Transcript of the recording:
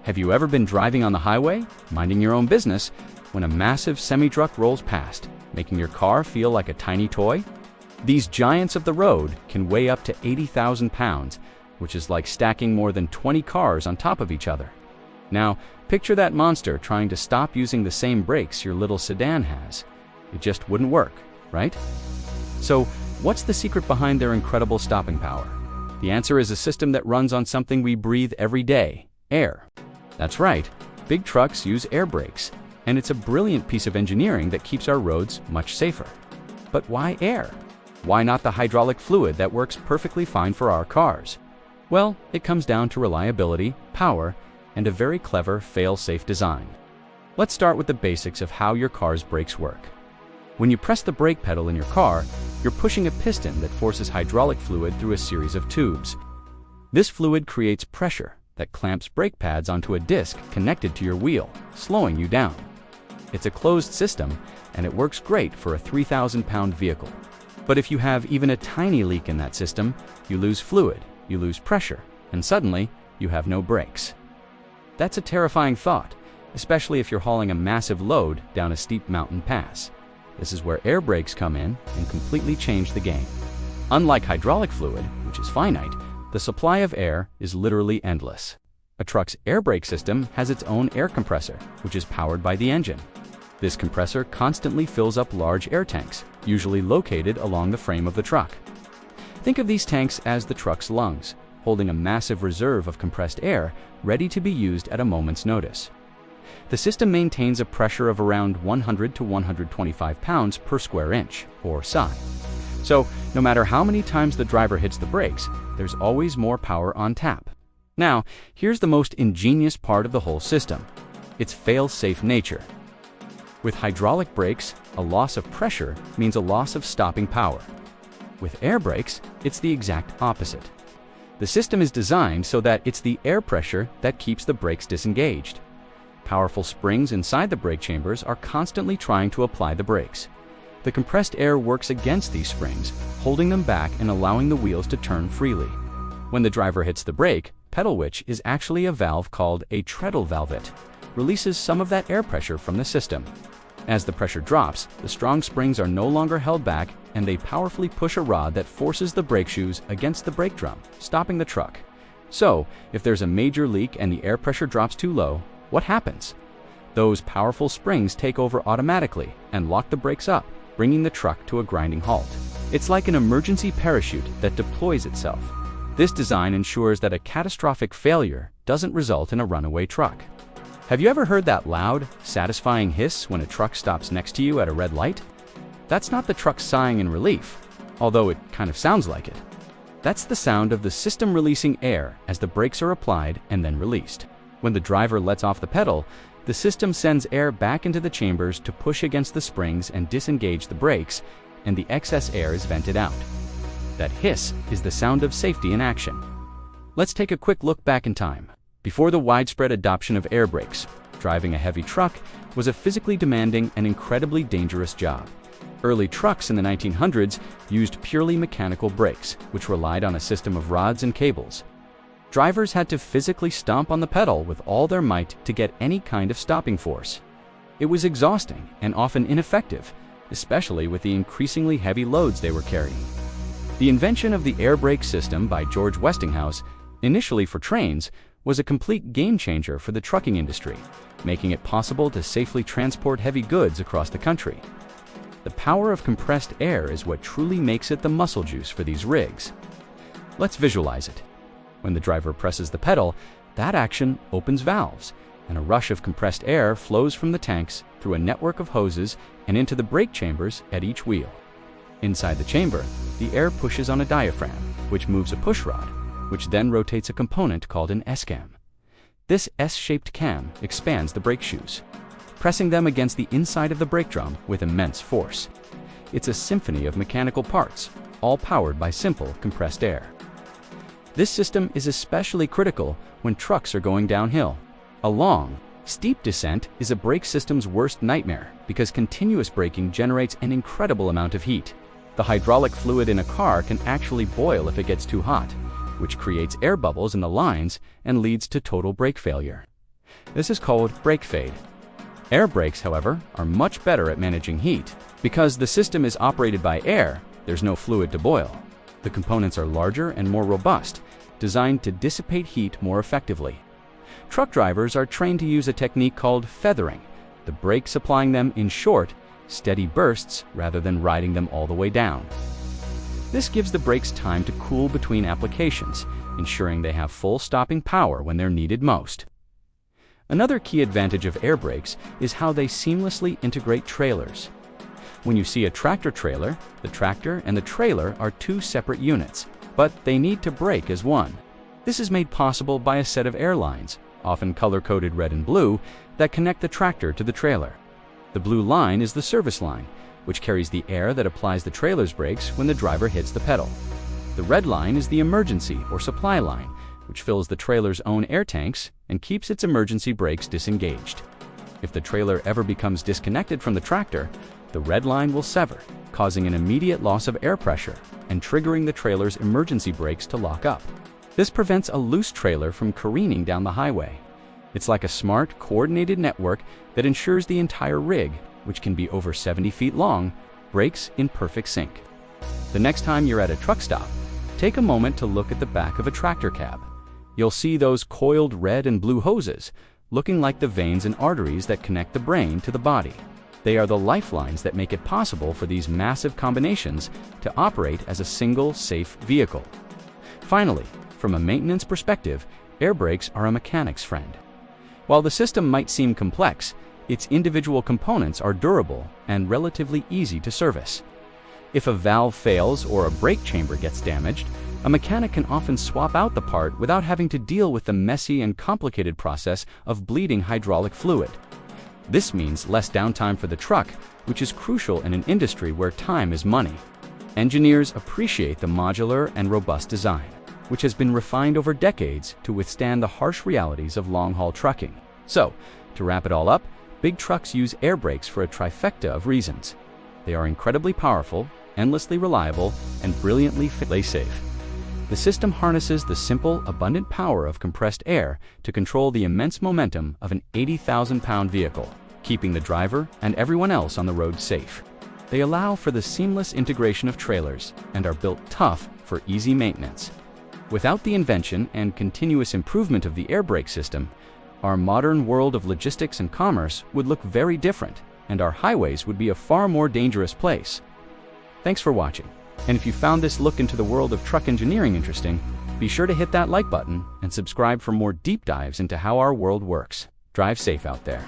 Have you ever been driving on the highway, minding your own business, when a massive semi-truck rolls past, making your car feel like a tiny toy? These giants of the road can weigh up to 80,000 pounds, which is like stacking more than 20 cars on top of each other. Now, picture that monster trying to stop using the same brakes your little sedan has. It just wouldn't work, right? So, what's the secret behind their incredible stopping power? The answer is a system that runs on something we breathe every day: air. That's right, big trucks use air brakes, and it's a brilliant piece of engineering that keeps our roads much safer. But why air? Why not the hydraulic fluid that works perfectly fine for our cars? Well, it comes down to reliability, power, and a very clever fail-safe design. Let's start with the basics of how your car's brakes work. When you press the brake pedal in your car, you're pushing a piston that forces hydraulic fluid through a series of tubes. This fluid creates pressure that clamps brake pads onto a disc connected to your wheel, slowing you down. It's a closed system, and it works great for a 3,000-pound vehicle. But if you have even a tiny leak in that system, you lose fluid, you lose pressure, and suddenly, you have no brakes. That's a terrifying thought, especially if you're hauling a massive load down a steep mountain pass. This is where air brakes come in and completely change the game. Unlike hydraulic fluid, which is finite, the supply of air is literally endless. A truck's air brake system has its own air compressor, which is powered by the engine. This compressor constantly fills up large air tanks, usually located along the frame of the truck. Think of these tanks as the truck's lungs, holding a massive reserve of compressed air ready to be used at a moment's notice. The system maintains a pressure of around 100 to 125 pounds per square inch, or SI. So, no matter how many times the driver hits the brakes, there's always more power on tap. Now, here's the most ingenious part of the whole system: its fail-safe nature. With hydraulic brakes, a loss of pressure means a loss of stopping power. With air brakes, it's the exact opposite. The system is designed so that it's the air pressure that keeps the brakes disengaged. Powerful springs inside the brake chambers are constantly trying to apply the brakes. The compressed air works against these springs, holding them back and allowing the wheels to turn freely. When the driver hits the brake pedal, which is actually a valve called a treadle valve, releases some of that air pressure from the system. As the pressure drops, the strong springs are no longer held back, and they powerfully push a rod that forces the brake shoes against the brake drum, stopping the truck. So, if there's a major leak and the air pressure drops too low, what happens? Those powerful springs take over automatically and lock the brakes up, bringing the truck to a grinding halt. It's like an emergency parachute that deploys itself. This design ensures that a catastrophic failure doesn't result in a runaway truck. Have you ever heard that loud, satisfying hiss when a truck stops next to you at a red light? That's not the truck sighing in relief, although it kind of sounds like it. That's the sound of the system releasing air as the brakes are applied and then released. When the driver lets off the pedal, the system sends air back into the chambers to push against the springs and disengage the brakes, and the excess air is vented out. That hiss is the sound of safety in action. Let's take a quick look back in time. Before the widespread adoption of air brakes, driving a heavy truck was a physically demanding and incredibly dangerous job. Early trucks in the 1900s used purely mechanical brakes, which relied on a system of rods and cables. Drivers had to physically stomp on the pedal with all their might to get any kind of stopping force. It was exhausting and often ineffective, especially with the increasingly heavy loads they were carrying. The invention of the air brake system by George Westinghouse, initially for trains, was a complete game-changer for the trucking industry, making it possible to safely transport heavy goods across the country. The power of compressed air is what truly makes it the muscle juice for these rigs. Let's visualize it. When the driver presses the pedal, that action opens valves, and a rush of compressed air flows from the tanks through a network of hoses and into the brake chambers at each wheel. Inside the chamber, the air pushes on a diaphragm, which moves a push rod, which then rotates a component called an S-cam. This S-shaped cam expands the brake shoes, pressing them against the inside of the brake drum with immense force. It's a symphony of mechanical parts, all powered by simple compressed air. This system is especially critical when trucks are going downhill. A long, steep descent is a brake system's worst nightmare because continuous braking generates an incredible amount of heat. The hydraulic fluid in a car can actually boil if it gets too hot, which creates air bubbles in the lines and leads to total brake failure. This is called brake fade. Air brakes, however, are much better at managing heat. Because the system is operated by air, there's no fluid to boil. The components are larger and more robust, designed to dissipate heat more effectively. Truck drivers are trained to use a technique called feathering, the brake supplying them in short, steady bursts rather than riding them all the way down. This gives the brakes time to cool between applications, ensuring they have full stopping power when they're needed most. Another key advantage of air brakes is how they seamlessly integrate trailers. When you see a tractor trailer, the tractor and the trailer are two separate units, but they need to brake as one. This is made possible by a set of air lines, often color-coded red and blue, that connect the tractor to the trailer. The blue line is the service line, which carries the air that applies the trailer's brakes when the driver hits the pedal. The red line is the emergency or supply line, which fills the trailer's own air tanks and keeps its emergency brakes disengaged. If the trailer ever becomes disconnected from the tractor, the red line will sever, causing an immediate loss of air pressure and triggering the trailer's emergency brakes to lock up. This prevents a loose trailer from careening down the highway. It's like a smart, coordinated network that ensures the entire rig, which can be over 70 feet long, brakes in perfect sync. The next time you're at a truck stop, take a moment to look at the back of a tractor cab. You'll see those coiled red and blue hoses, looking like the veins and arteries that connect the brain to the body. They are the lifelines that make it possible for these massive combinations to operate as a single, safe vehicle. Finally, from a maintenance perspective, air brakes are a mechanic's friend. While the system might seem complex, its individual components are durable and relatively easy to service. If a valve fails or a brake chamber gets damaged, a mechanic can often swap out the part without having to deal with the messy and complicated process of bleeding hydraulic fluid. This means less downtime for the truck, which is crucial in an industry where time is money. Engineers appreciate the modular and robust design, which has been refined over decades to withstand the harsh realities of long-haul trucking. So, to wrap it all up, big trucks use air brakes for a trifecta of reasons. They are incredibly powerful, endlessly reliable, and brilliantly safe. The system harnesses the simple, abundant power of compressed air to control the immense momentum of an 80,000-pound vehicle, keeping the driver and everyone else on the road safe. They allow for the seamless integration of trailers and are built tough for easy maintenance. Without the invention and continuous improvement of the air brake system, our modern world of logistics and commerce would look very different, and our highways would be a far more dangerous place. Thanks for watching. And if you found this look into the world of truck engineering interesting, be sure to hit that like button and subscribe for more deep dives into how our world works. Drive safe out there.